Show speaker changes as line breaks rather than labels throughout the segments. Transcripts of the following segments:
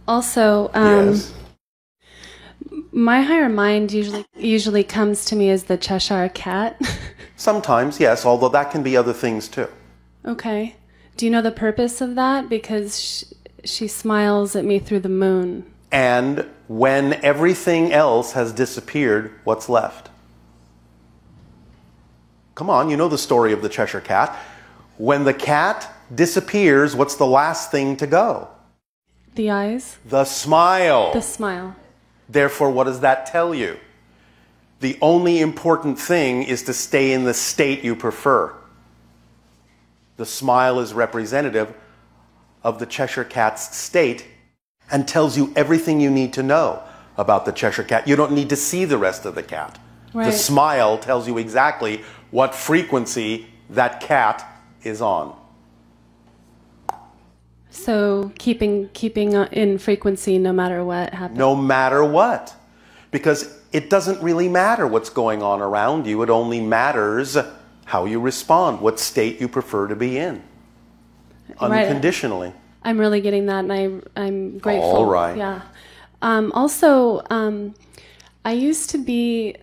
Also,
Yes.
my higher mind usually comes to me as the Cheshire cat.
Sometimes, yes, although that can be other things too.
Okay. Do you know the purpose of that? Because she smiles at me through the moon.
And when everything else has disappeared, what's left? Come on, you know the story of the Cheshire Cat. When the cat disappears, what's the last thing to go?
The eyes?
The smile.
The smile.
Therefore, what does that tell you? The only important thing is to stay in the state you prefer. The smile is representative of the Cheshire Cat's state and tells you everything you need to know about the Cheshire Cat. You don't need to see the rest of the cat.
Right.
The smile tells you exactly what frequency that cat is on.
So keeping in frequency no matter what happens.
No matter what. Because it doesn't really matter what's going on around you. It only matters how you respond, what state you prefer to be in. Unconditionally.
Right. I'm really getting that, and I'm grateful.
All right.
Yeah. Also, I used to be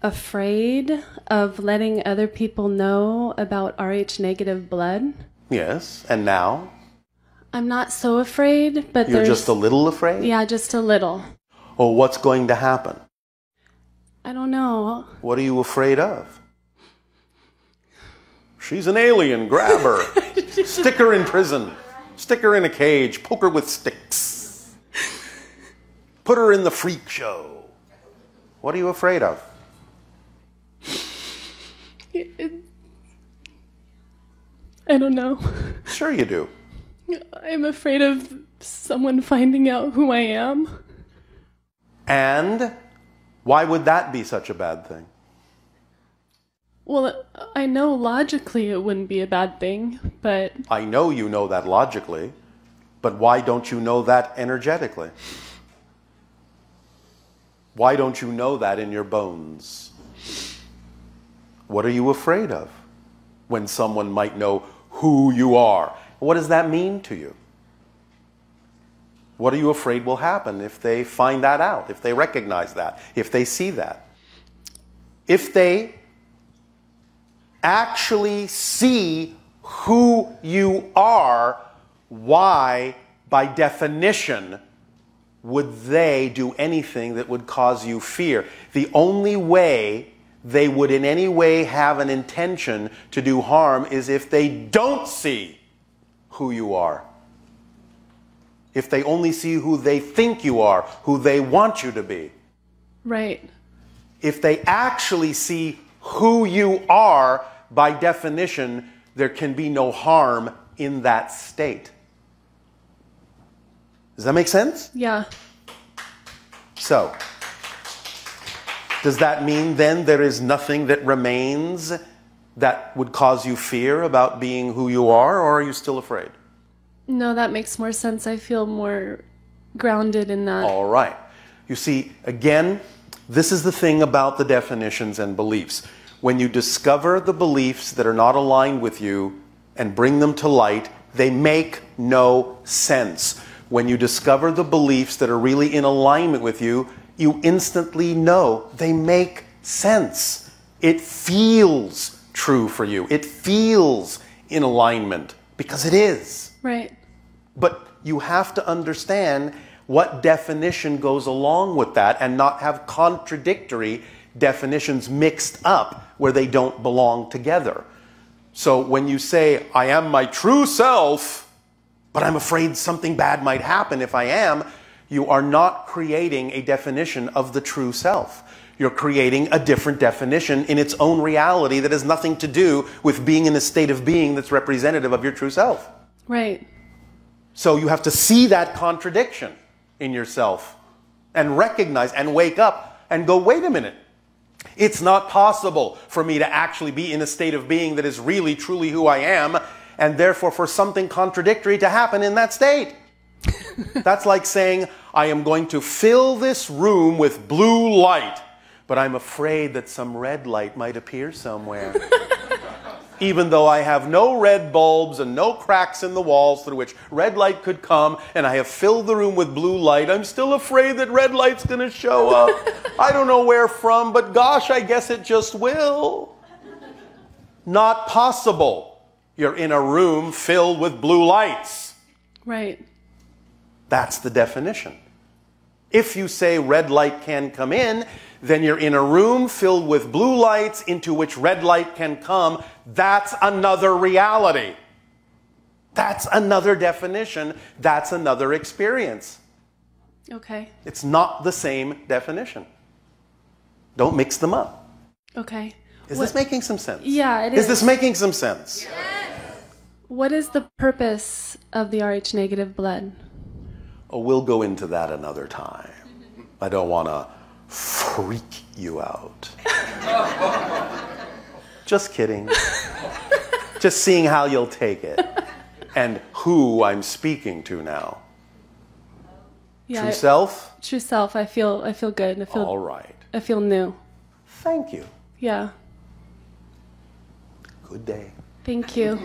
afraid of letting other people know about Rh negative blood.
Yes. And now?
I'm not so afraid, but
You're just a little afraid?
Yeah, just a little.
Oh, what's going to happen?
I don't know.
What are you afraid of? She's an alien. Grab her. Stick her in prison. Stick her in a cage. Poke her with sticks. Put her in the freak show. What are you afraid of?
I don't know.
Sure you do.
I'm afraid of someone finding out who I am.
And why would that be such a bad thing?
Well, I know logically it wouldn't be a bad thing, but...
I know you know that logically, but why don't you know that energetically? Why don't you know that in your bones? What are you afraid of when someone might know who you are? What does that mean to you? What are you afraid will happen if they find that out, if they recognize that, if they see that? If they actually see who you are, why, by definition, would they do anything that would cause you fear? The only way they would in any way have an intention to do harm is if they don't see who you are. If they only see who they think you are, who they want you to be.
Right.
If they actually see who you are, by definition, there can be no harm in that state. Does that make sense?
Yeah.
So, does that mean then there is nothing that remains that would cause you fear about being who you are, or are you still afraid?
No, that makes more sense. I feel more grounded in that.
All right. You see, again, this is the thing about the definitions and beliefs. When you discover the beliefs that are not aligned with you and bring them to light, they make no sense. When you discover the beliefs that are really in alignment with you, you instantly know they make sense. It feels true for you. It feels in alignment because it is.
Right.
But you have to understand what definition goes along with that and not have contradictory definitions mixed up where they don't belong together. So when you say, I am my true self, but I'm afraid something bad might happen if I am, you are not creating a definition of the true self. You're creating a different definition in its own reality that has nothing to do with being in a state of being that's representative of your true self.
Right.
So you have to see that contradiction in yourself and recognize and wake up and go, wait a minute. It's not possible for me to actually be in a state of being that is really, truly who I am, and therefore for something contradictory to happen in that state. That's like saying, I am going to fill this room with blue light, but I'm afraid that some red light might appear somewhere. Even though I have no red bulbs and no cracks in the walls through which red light could come, and I have filled the room with blue light, I'm still afraid that red light's going to show up. I don't know where from, but gosh, I guess it just will. Not possible. You're in a room filled with blue lights.
Right.
That's the definition. If you say red light can come in, then you're in a room filled with blue lights into which red light can come. That's another reality. That's another definition. That's another experience.
Okay.
It's not the same definition. Don't mix them up.
Okay.
Is this making some sense?
Yeah, it is.
Is this making some sense?
Yes.
What is the purpose of the Rh negative blood?
Oh, we'll go into that another time. I don't want to freak you out. Just kidding. Just seeing how you'll take it and who I'm speaking to now.
Yeah,
True self?
True self. I feel good.
All right.
I feel new.
Thank you.
Yeah.
Good day.
Thank you.